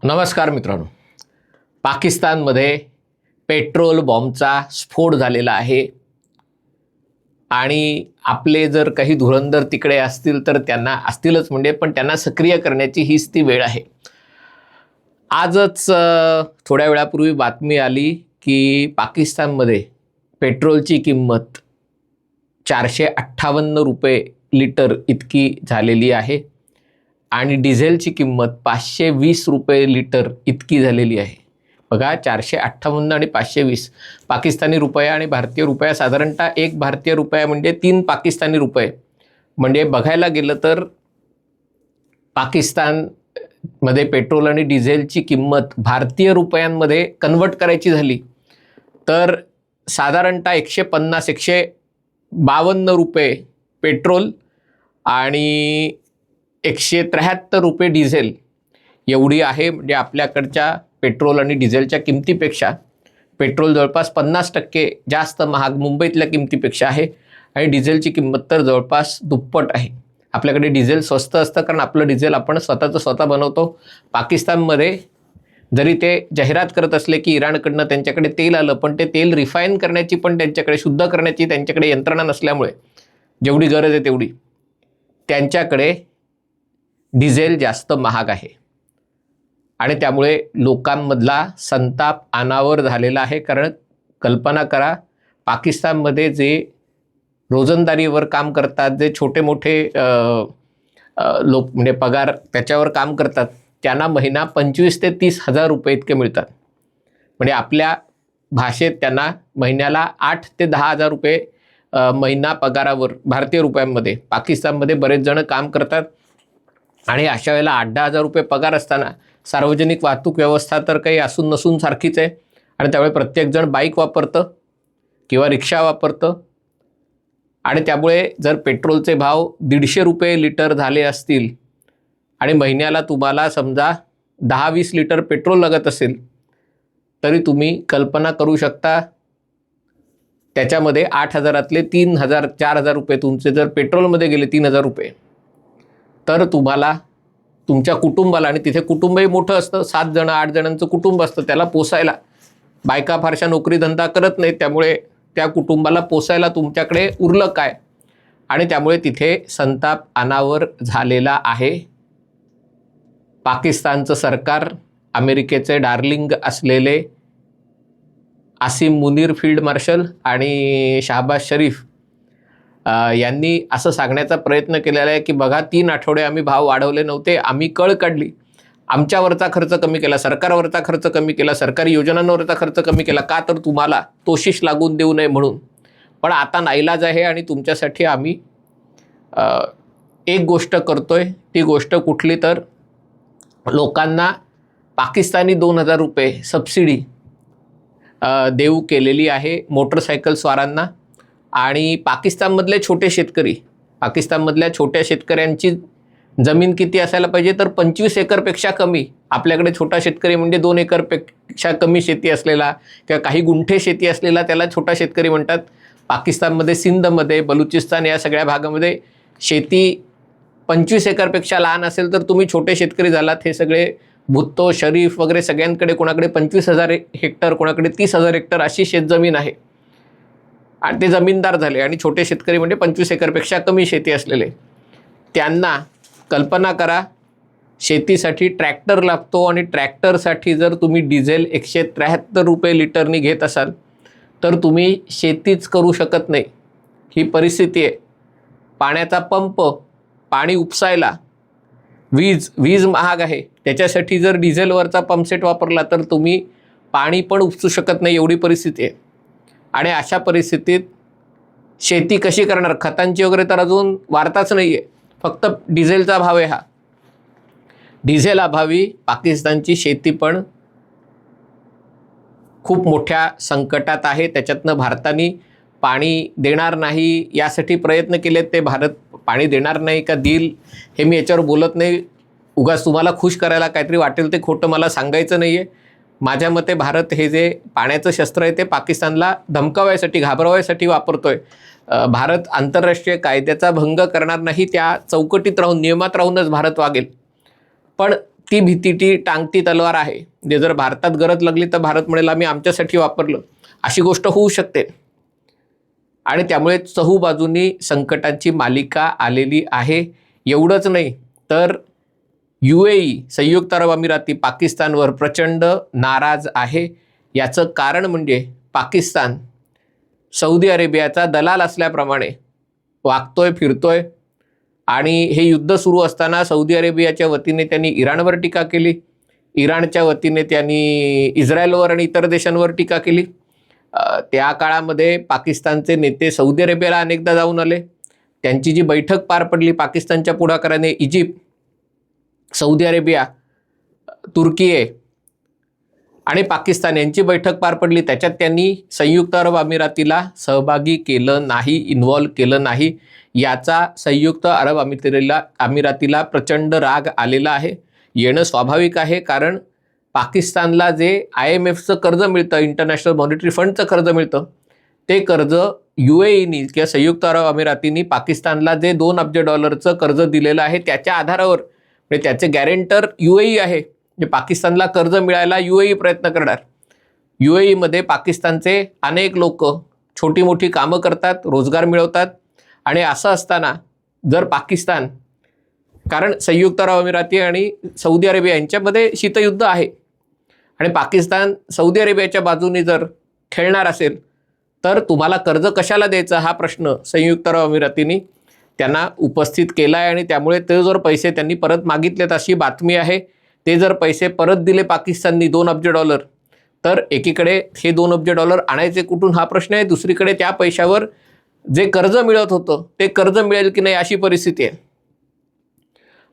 नमस्कार मित्रांनो, पाकिस्तानमध्ये पेट्रोल बॉम्बचा स्फोट झालेला आहे आणि आपले जर काही धुरंधर तिकडे असतील तर त्यांना असतीलच म्हणजे, पण त्यांना सक्रिय करण्याची हीच ती वेळ आहे. आजच थोड्या वेळापूर्वी बातमी आली की पाकिस्तानमध्ये पेट्रोलची किंमत 458 रुपये लिटर इतकी झालेली आहे आणि डिझेलची किंमत 520 रुपये लिटर इतकी झालेली आहे. बघा, 458 आणि 520 पाकिस्तानी रुपया आणि भारतीय रुपया, साधारणतः एक भारतीय रुपया म्हणजे 3 पाकिस्तानी रुपये. म्हणजे बघायला गेलं तर पाकिस्तानमध्ये पेट्रोल आणि डिझेलची किंमत भारतीय रुपयांमध्ये कन्वर्ट करायची झाली तर साधारणतः 150-152 रुपये पेट्रोल आणि 173 रुपये डिझेल एवढी आहे. म्हणजे आपल्याकडच्या पेट्रोल आणि डिझेलच्या किमतीपेक्षा पेट्रोल जवळपास 50% जास्त महाग मुंबईतल्या किमतीपेक्षा आहे आणि डिझेलची किंमत तर जवळपास दुप्पट आहे. आपल्याकडे डिझेल स्वस्त असतं कारण आपलं डिझेल आपण स्वतः बनवतो. पाकिस्तानमध्ये जरी ते जाहिरात करत असले की इराणकडनं त्यांच्याकडे तेल आलं, पण ते तेल रिफाईन करण्याची पण त्यांच्याकडे, शुद्ध करण्याची त्यांच्याकडे यंत्रणा नसल्यामुळे जेवढी गरज आहे तेवढी त्यांच्याकडे डिझेल जास्त महाग आहे आणि त्यामुळे लोकांमधला संताप अनावर झालेला आहे. कारण कल्पना करा, पाकिस्तानमध्ये जे रोजंदारीवर काम करतात, जे छोटे मोठे लोक म्हणजे पगार त्याच्यावर काम करतात, त्यांना महिना 25 ते 30 हजार रुपये इतके मिळतात. म्हणजे आपल्या भाषेत त्यांना महिन्याला 8 ते 10 हजार रुपये महिना पगारावर भारतीय रुपयांमध्ये पाकिस्तानमध्ये बरेच जण काम करतात. आणि अशा वेळेला 8-10 हजार रुपये पगार असताना सार्वजनिक वाहतूक व्यवस्था तर काही असून नसून सारखीच आहे आणि त्यामुळे प्रत्येकजण बाईक वापरतं किंवा रिक्षा वापरतं आणि त्यामुळे जर पेट्रोलचे भाव 150 रुपये लिटर झाले असतील आणि महिन्याला तुम्हाला समजा 10-20 लिटर पेट्रोल लागत असेल तरी तुम्ही कल्पना करू शकता त्याच्यामध्ये 8,000तले 3,000-4,000 रुपये तुमचे जर पेट्रोलमध्ये गेले 3,000 रुपये तर तुम्हाला तुमच्या कुटुंबाला, आणि तिथे कुटुंबही मोठं असतं, 7 जण 8 जणांचं कुटुंब असतं, त्याला पोसायला बायका फारशा नोकरी धंदा करत नाहीत, त्यामुळे त्या कुटुंबाला पोसायला तुमच्याकडे उरलं काय. आणि त्यामुळे तिथे संताप अनावर झालेला आहे. पाकिस्तानचं सरकार, अमेरिकेचे डार्लिंग असलेले आसिम मुनीर फील्ड मार्शल आणि शहबाज शरीफ यांनी असं सांगण्याचा प्रयत्न केलेला आहे की बघा, 3 आठवडे आम्ही भाव वाढवले नव्हते, आम्ही कळ काढली, आमच्यावरचा खर्च कमी केला, सरकारवरचा खर्च कमी केला, सरकारी योजनांवरचा खर्च कमी केला, का तर तुम्हाला तोशिष लागून देऊ नये म्हणून. पण आता नाईलाज आहे आणि तुमच्यासाठी आम्ही एक गोष्ट करतोय. ती गोष्ट कुठली तर लोकांना पाकिस्तानी 2,000 रुपये सबसिडी देऊ केलेली आहे मोटरसायकल स्वारांना. आणि पाकिस्तानमधले छोटे शेतकरी, पाकिस्तानमधल्या छोट्या शेतकऱ्यांची जमीन किती असायला पाहिजे तर 25 एकरपेक्षा कमी. आपल्याकडे छोटा शेतकरी म्हणजे 2 एकरपेक्षा कमी शेती असलेला किंवा काही गुंठे शेती असलेला त्याला छोटा शेतकरी म्हणतात. पाकिस्तानमध्ये सिंधमध्ये, बलुचिस्तान या सगळ्या भागामध्ये शेती 25 एकरपेक्षा लहान असेल तर तुम्ही छोटे शेतकरी झालात. हे सगळे भुत्तो, शरीफ वगैरे सगळ्यांकडे कोणाकडे 25,000 हेक्टर, कोणाकडे 30,000 हेक्टर अशी शेतजमीन आहे आणि ते जमीनदार झाले. आणि छोटे शेतकरी म्हणजे 25 एकरपेक्षा कमी शेती असलेले, त्यांना कल्पना करा, शेतीसाठी ट्रॅक्टर लागतो आणि ट्रॅक्टरसाठी जर तुम्ही डिझेल 173 रुपये लिटरनी घेत असाल तर तुम्ही शेतीच करू शकत नाही. ही परिस्थिती आहे. पाण्याचा पंप, पाणी उपसायला, वीज महाग आहे, त्याच्यासाठी जर डिझेलवरचा पंपसेट वापरला तर तुम्ही पाणी पण उपसू शकत नाही, एवढी परिस्थिती आहे. आणि अशा परिस्थितीत शेती कशी करणार? खतांची वगैरे तर अजून वार्ताच नाही आहे, फक्त डिझेलचा भाव आहे हा. डिझेल अभावी पाकिस्तानची शेती पण खूप मोठ्या संकटात आहे. त्याच्यातनं भारताने पाणी देणार नाही यासाठी प्रयत्न केलेत. ते भारत पाणी देणार नाही का देईल हे मी याच्यावर बोलत नाही, उगाच तुम्हाला खुश करायला काहीतरी वाटेल ते खोटं मला सांगायचं नाही आहे. माझ्या मते भारत हे जे पाण्याचं शस्त्र आहे ते पाकिस्तानला धमकावायसाठी, घाबरवायसाठी वापरतोय. भारत आंतरराष्ट्रीय कायद्याचा भंग करणार नाही, त्या चौकटीत राहून, नियमात राहूनच भारत वागेल. पण ती भीती, ती टांगती तलवार आहे. जे जर भारतात गरज लागली तर भारत म्हणेल आम्ही आमच्यासाठी वापरलं, अशी गोष्ट होऊ शकते. आणि त्यामुळे चहूबाजूंनी संकटांची मालिका आलेली आहे. एवढंच नाही तर UAE, संयुक्त अरब अमिराती, पाकिस्तानवर प्रचंड नाराज आहे. याचं कारण म्हणजे पाकिस्तान सौदी अरेबियाचा दलाल असल्याप्रमाणे वागतोय, फिरतोय. आणि हे युद्ध सुरू असताना सौदी अरेबियाच्या वतीने त्यांनी इराणवर टीका केली, इराणच्या वतीने त्यांनी इस्रायलवर आणि इतर देशांवर टीका केली. त्या काळामध्ये पाकिस्तानचे नेते सौदी अरेबियाला अनेकदा जाऊन आले. त्यांची जी बैठक पार पडली पाकिस्तानच्या पुढाकाराने, इजिप्त, सौदी अरेबिया, तुर्की आणि पाकिस्तान यांची बैठक पार पडली. त्याच्यात त्यांनी संयुक्त अरब अमिरातीला सहभागी केलं नाही, इन्व्हॉल्व केलं नाही. याचा संयुक्त अरब अमिरातीला प्रचंड राग आलेला आहे. येणं स्वाभाविक आहे, कारण पाकिस्तानला जे IMFचं कर्ज मिळतं, इंटरनॅशनल मॉनिटरी फंडचं कर्ज मिळतं, ते कर्ज UAEनी किंवा संयुक्त अरब अमिरातीनी पाकिस्तानला जे $2 अब्ज कर्ज दिलेलं आहे त्याच्या आधारावर, म्हणजे त्याचे गॅरेंटर UAE आहे. म्हणजे पाकिस्तानला कर्ज मिळायला UAE प्रयत्न करणार. UAEमध्ये पाकिस्तानचे अनेक लोक छोटी मोठी कामं करतात, रोजगार मिळवतात. आणि असं असताना जर पाकिस्तान, कारण संयुक्त अरब अमिराती आणि सौदी अरेबिया यांच्यामध्ये शीतयुद्ध आहे, आणि पाकिस्तान सौदी अरेबियाच्या बाजूने जर खेळणार असेल तर तुम्हाला कर्ज कशाला द्यायचं हा प्रश्न संयुक्त अरब अमिरातीने त्यांना उपस्थित केला आहे. आणि त्यामुळे ते जर पैसे त्यांनी परत मागितलेत अशी बातमी आहे, ते जर पैसे परत दिले पाकिस्ताननी $2 अब्ज, तर एकीकडे हे $2 अब्ज आणायचे कुठून हा प्रश्न आहे, दुसरीकडे त्या पैशावर जे कर्ज मिळत होतं ते कर्ज मिळेल की नाही अशी परिस्थिती आहे.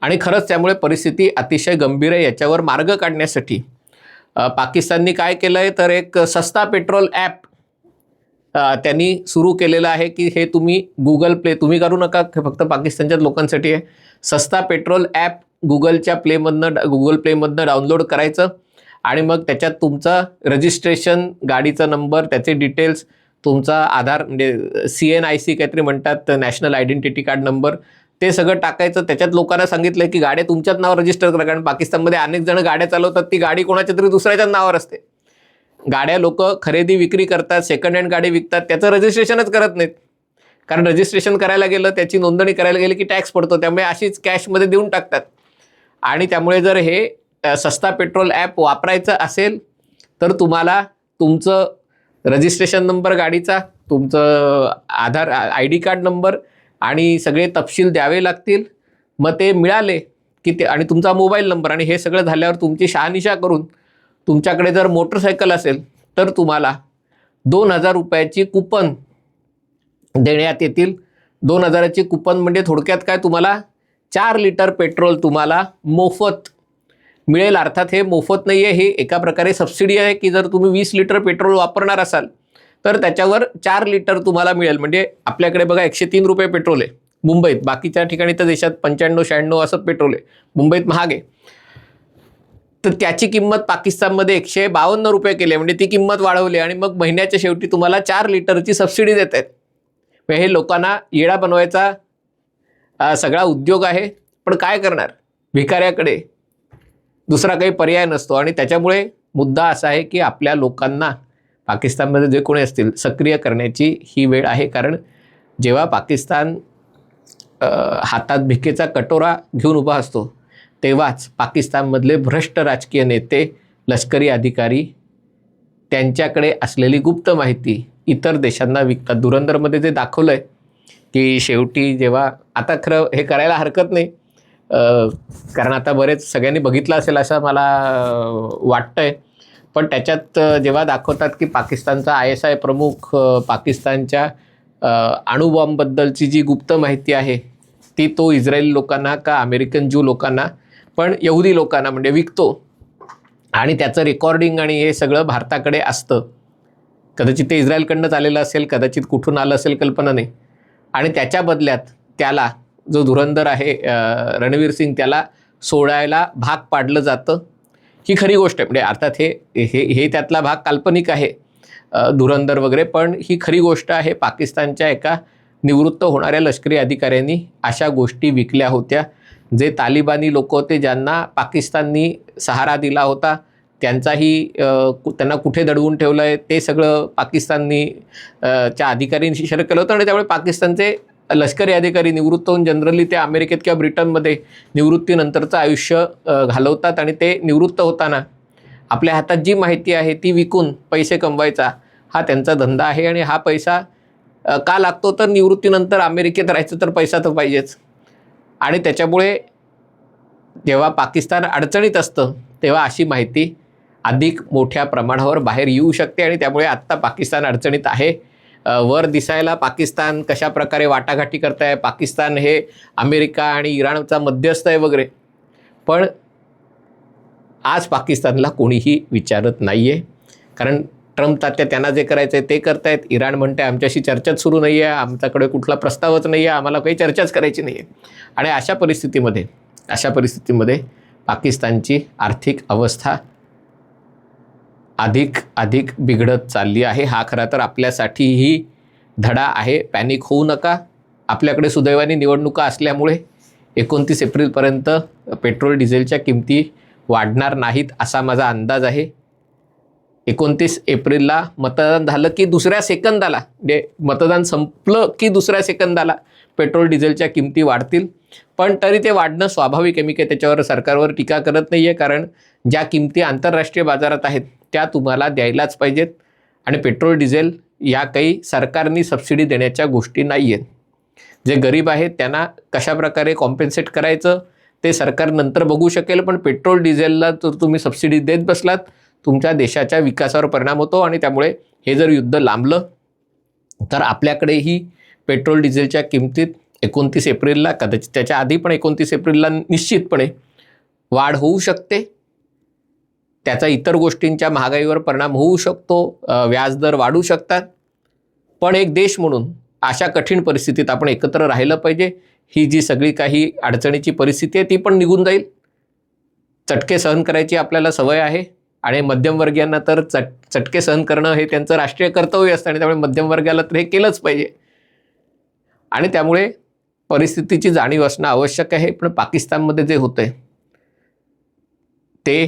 आणि खरंच त्यामुळे परिस्थिती अतिशय गंभीर आहे. याच्यावर मार्ग काढण्यासाठी पाकिस्ताननी काय केलं आहे तर एक सस्ता पेट्रोल ॲप त्यांनी सुरू केलेलं आहे की हे तुम्ही गुगल प्ले, तुम्ही करू नका, फक्त पाकिस्तानच्याच लोकांसाठी आहे. सस्ता पेट्रोल ॲप गुगल प्लेमधनं डाउनलोड करायचं आणि मग त्याच्यात तुमचं रजिस्ट्रेशन, गाडीचा नंबर, त्याचे डिटेल्स, तुमचा आधार म्हणजे CNIC काहीतरी म्हणतात, नॅशनल आयडेंटिटी कार्ड नंबर, ते सगळं टाकायचं. त्याच्यात लोकांना सांगितलं की गाड्या तुमच्याच नावावर रजिस्टर करा, कारण पाकिस्तानमध्ये अनेक जण गाड्या चालवतात, ती गाडी कोणाच्या तरी दुसऱ्याच्याच नावावर असते. गाड्या लोक खरेदी विक्री करतात, सेकंड हँड गाडी विकतात, त्याचं रजिस्ट्रेशनच करत नाहीत, कारण रजिस्ट्रेशन करायला गेलं, त्याची नोंदणी करायला गेली की टॅक्स पडतो, त्यामुळे अशीच कॅशमध्ये देऊन टाकतात. आणि त्यामुळे जर हे सस्ता पेट्रोल ॲप वापरायचं असेल तर तुम्हाला तुमचं रजिस्ट्रेशन नंबर गाडीचा, तुमचं आधार ID कार्ड नंबर आणि सगळे तपशील द्यावे लागतील. मग ते मिळाले की ते, आणि तुमचा मोबाईल नंबर, आणि हे सगळं झाल्यावर तुमची शहानिशा करून तुमच्याकडे जर मोटरसायकल असेल तर तुम्हाला 2000 रुपयाची कुपन देण्यात येतील. 2000ची कुपन म्हणजे थोडक्यात काय, तुम्हाला 4 लिटर पेट्रोल तुम्हाला मोफत मिळेल. अर्थात हे मोफत नाही आहे, हे एका प्रकारे सबसिडी आहे की जर तुम्ही 20 लिटर पेट्रोल वापरणार असाल तर त्याच्यावर 4 लिटर तुम्हाला मिळेल. म्हणजे आपल्याकडे बघा 103 रुपये पेट्रोल आहे मुंबईत, बाकीच्या ठिकाणी तर देशात 95-96 असं पेट्रोल आहे, मुंबईत महाग आहे. तर त्याची किंमत पाकिस्तानमध्ये 152 रुपये केली, म्हणजे ती किंमत वाढवली आणि मग महिन्याच्या शेवटी तुम्हाला 4 लिटरची सबसिडी देत आहेत. हे लोकांना येडा बनवायचा सगळा उद्योग आहे. पण काय करणार, भिकाऱ्याकडे दुसरा काही पर्याय नसतो. आणि त्याच्यामुळे मुद्दा असा आहे की आपल्या लोकांना पाकिस्तानमध्ये जे कोणी असतील सक्रिय करण्याची ही वेळ आहे. कारण जेव्हा पाकिस्तान हातात भिकेचा कटोरा घेऊन उभा असतो तेव्हाच पाकिस्तानमधले भ्रष्ट राजकीय नेते, लष्करी अधिकारी, त्यांच्याकडे असलेली गुप्त माहिती इतर देशांना विकतात. धुरंधरमध्ये जे दाखवलं आहे की शेवटी जेव्हा, आता खरं हे करायला हरकत नाही कारण आता बरेच सगळ्यांनी बघितलं असेल असं मला वाटतंय, पण त्याच्यात जेव्हा दाखवतात की पाकिस्तानचा ISI प्रमुख पाकिस्तानच्या अणुबॉम्बबद्दलची जी गुप्त माहिती आहे ती तो इस्रायली लोकांना का अमेरिकन ज्यू लोकांना, पण यहुदी लोकांना म्हणजे विकतो. आणि त्याचं रेकॉर्डिंग आणि हे सगळं भारताकडे असतं. कदाचित ते इस्रायलकडनंच आलेलं असेल, कदाचित कुठून आलं असेल, कल्पना नाही. आणि त्याच्या बदल्यात त्याला जो धुरंधर आहे रणवीर सिंग, त्याला सोडायला भाग पाडलं जातं. ही खरी गोष्ट आहे. म्हणजे अर्थात हे हे हे त्यातला भाग काल्पनिक आहे, धुरंधर वगैरे, पण ही खरी गोष्ट आहे. पाकिस्तानच्या एका निवृत्त होणाऱ्या लष्करी अधिकाऱ्यांनी अशा गोष्टी विकल्या होत्या. जे तालिबानी लोक होते, ज्यांना पाकिस्ताननी सहारा दिला होता, त्यांचाही त्यांना कुठे दडवून ठेवलं आहे ते सगळं पाकिस्ताननी च्या अधिकाऱ्यांशी शेअर केलं होतं. आणि त्यामुळे पाकिस्तानचे लष्करी अधिकारी निवृत्त होऊन जनरली ते अमेरिकेत किंवा ब्रिटनमध्ये निवृत्तीनंतरचं आयुष्य घालवतात. आणि ते निवृत्त होताना आपल्या हातात जी माहिती आहे ती विकून पैसे कमवायचा हा त्यांचा धंदा आहे. आणि हा पैसा का लागतो, तर निवृत्तीनंतर अमेरिकेत राहायचं तर पैसा तर पाहिजेच. आणि त्याच्यामुळे जेव्हा पाकिस्तान अडचणीत असतं तेव्हा अशी माहिती अधिक मोठ्या प्रमाणावर बाहेर येऊ शकते. आणि त्यामुळे आत्ता पाकिस्तान अडचणीत आहे. वर दिसायला पाकिस्तान कशा प्रकारे वाटाघाटी करत आहे, पाकिस्तान हे अमेरिका आणि इराणचा मध्यस्थ आहे वगैरे, पण आज पाकिस्तानला कोणीही विचारत नाही आहे. कारण ट्रम्प तात्या त्यांना जे करायचं आहे ते करतायत. इराण म्हणते आमच्याशी चर्चाच सुरू नाही आहे, आमच्याकडे कुठला प्रस्तावच नाही आहे, आम्हाला काही चर्चाच करायची नाही आहे. आणि अशा परिस्थितीमध्ये पाकिस्तानची आर्थिक अवस्था अधिक बिघडत चालली आहे. हा खरा तर आपल्यासाठीही धडा आहे. पॅनिक होऊ नका. आपल्याकडे सुदैवाने निवडणुका असल्यामुळे 29 एप्रिलपर्यंत पेट्रोल डिझेलच्या किमती वाढणार नाहीत असा माझा अंदाज आहे. 29 एप्रिलला मतदान झालं की दुसऱ्या सेकंदाला, म्हणजे मतदान संपलं की दुसऱ्या सेकंदाला पेट्रोल डिझेलच्या किमती वाढतील. पण तरी ते वाढणं स्वाभाविक आहे. मी काही त्याच्यावर सरकारवर टीका करत नाही आहे, कारण ज्या किमती आंतरराष्ट्रीय बाजारात आहेत त्या तुम्हाला द्यायलाच पाहिजेत. आणि पेट्रोल डिझेल या काही सरकारनी सबसिडी देण्याच्या गोष्टी नाही आहेत. जे गरीब आहेत त्यांना कशाप्रकारे कॉम्पेन्सेट करायचं ते सरकार नंतर बघू शकेल. पण पेट्रोल डिझेलला जर तुम्ही सबसिडी देत बसलात तुमच्या देशाच्या विकासावर परिणाम होतो. आणि त्यामुळे हे जर युद्ध लांबलं तर आपल्याकडेही पेट्रोल डिझेलच्या किमतीत 29 एप्रिलला, कदाचित त्याच्या आधी पण 29 एप्रिलला निश्चितपणे वाढ होऊ शकते. त्याचा इतर गोष्टींच्या महागाईवर परिणाम होऊ शकतो, व्याजदर वाढू शकतात. पण एक देश म्हणून अशा कठीण परिस्थितीत आपण एकत्र राहिलं पाहिजे. ही जी सगळी काही अडचणीची परिस्थिती आहे ती पण निघून जाईल. चटके सहन करायची आपल्याला सवय आहे. आणि मध्यमवर्गीयांना तर चटके सहन करणं हे त्यांचं राष्ट्रीय कर्तव्य असतं. आणि त्यामुळे मध्यमवर्गाला तर हे केलंच पाहिजे. आणि त्यामुळे परिस्थितीची जाणीव असणं आवश्यक आहे. पण पाकिस्तानमध्ये जे होतंय ते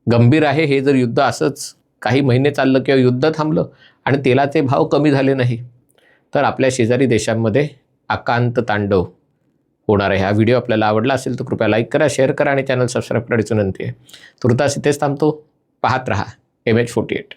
गंभीर आहे. हे जर युद्ध असंच काही महिने चाललं किंवा युद्ध थांबलं आणि तेलाचे भाव कमी झाले नाही तर आपल्या शेजारी देशांमध्ये अकांत तांडव होणार आहे. हा व्हिडिओ आपल्याला आवडला असेल तर कृपया लाईक करा, शेअर करा आणि चॅनल सबस्क्राईब करायची विनंती आहे. तुर्तास इथेच थांबतो. पाहत रहा MH48.